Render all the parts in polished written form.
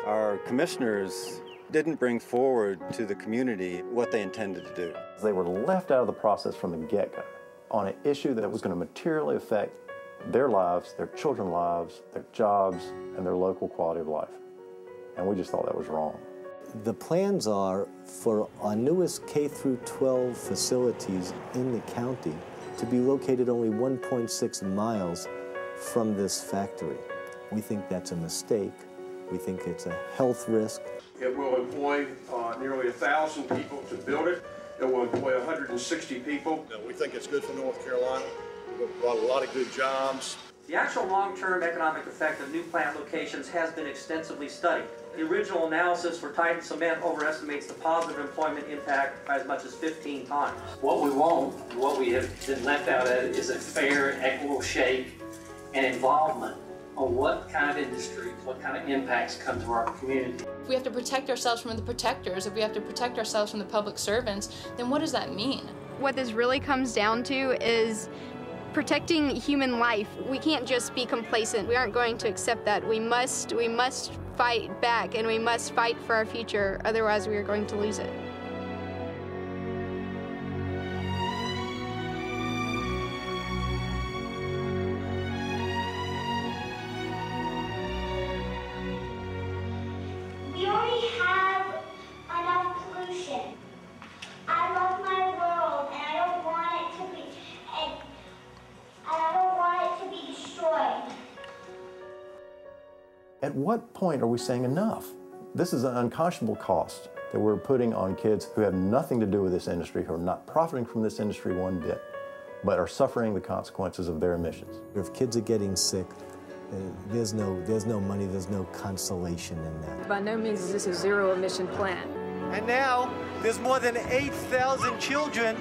Our commissioners didn't bring forward to the community what they intended to do. They were left out of the process from the get-go on an issue that was going to materially affect their lives, their children's lives, their jobs, and their local quality of life. And we just thought that was wrong. The plans are for our newest K-12 facilities in the county to be located only 1.6 miles from this factory. We think that's a mistake. We think it's a health risk. It will employ nearly 1,000 people to build it. It will employ 160 people. We think it's good for North Carolina. We've brought a lot of good jobs. The actual long-term economic effect of new plant locations has been extensively studied. The original analysis for Titan Cement overestimates the positive employment impact by as much as 15 times. What we want, what we have been left out of, is a fair and equitable shake and involvement on what kind of industries, what kind of impacts come to our community. If we have to protect ourselves from the protectors, if we have to protect ourselves from the public servants, then what does that mean? What this really comes down to is protecting human life. We can't just be complacent. We aren't going to accept that. We must fight back, and we must fight for our future, otherwise we are going to lose it. We already have enough pollution. I love my world, and I don't want it to be, and I don't want it to be destroyed. At what point are we saying enough? This is an unconscionable cost that we're putting on kids who have nothing to do with this industry, who are not profiting from this industry one bit, but are suffering the consequences of their emissions. If kids are getting sick, there's no money, there's no consolation in that. By no means is this a zero-emission plant. And now, there's more than 8,000 children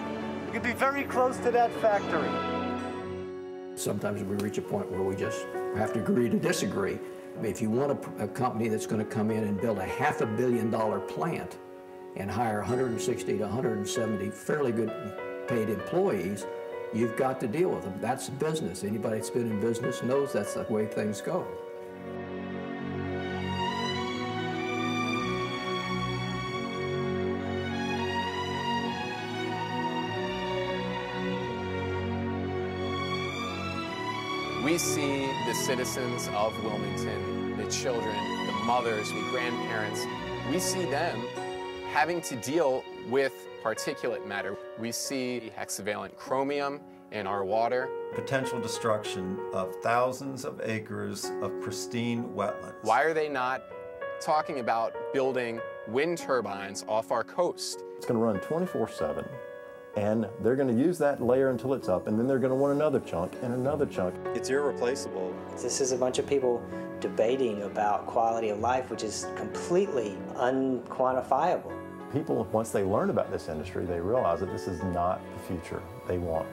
who could be very close to that factory. Sometimes we reach a point where we just have to agree to disagree. I mean, if you want a company that's going to come in and build a $500 million plant and hire 160 to 170 fairly good paid employees, you've got to deal with them. That's business. Anybody that's been in business knows that's the way things go. We see the citizens of Wilmington, the children, the mothers, the grandparents, we see them having to deal with particulate matter. We see hexavalent chromium in our water. Potential destruction of thousands of acres of pristine wetlands. Why are they not talking about building wind turbines off our coast? It's going to run 24/7. And they're going to use that layer until it's up, and then they're going to want another chunk and another chunk. It's irreplaceable. This is a bunch of people debating about quality of life, which is completely unquantifiable. People, once they learn about this industry, they realize that this is not the future they want.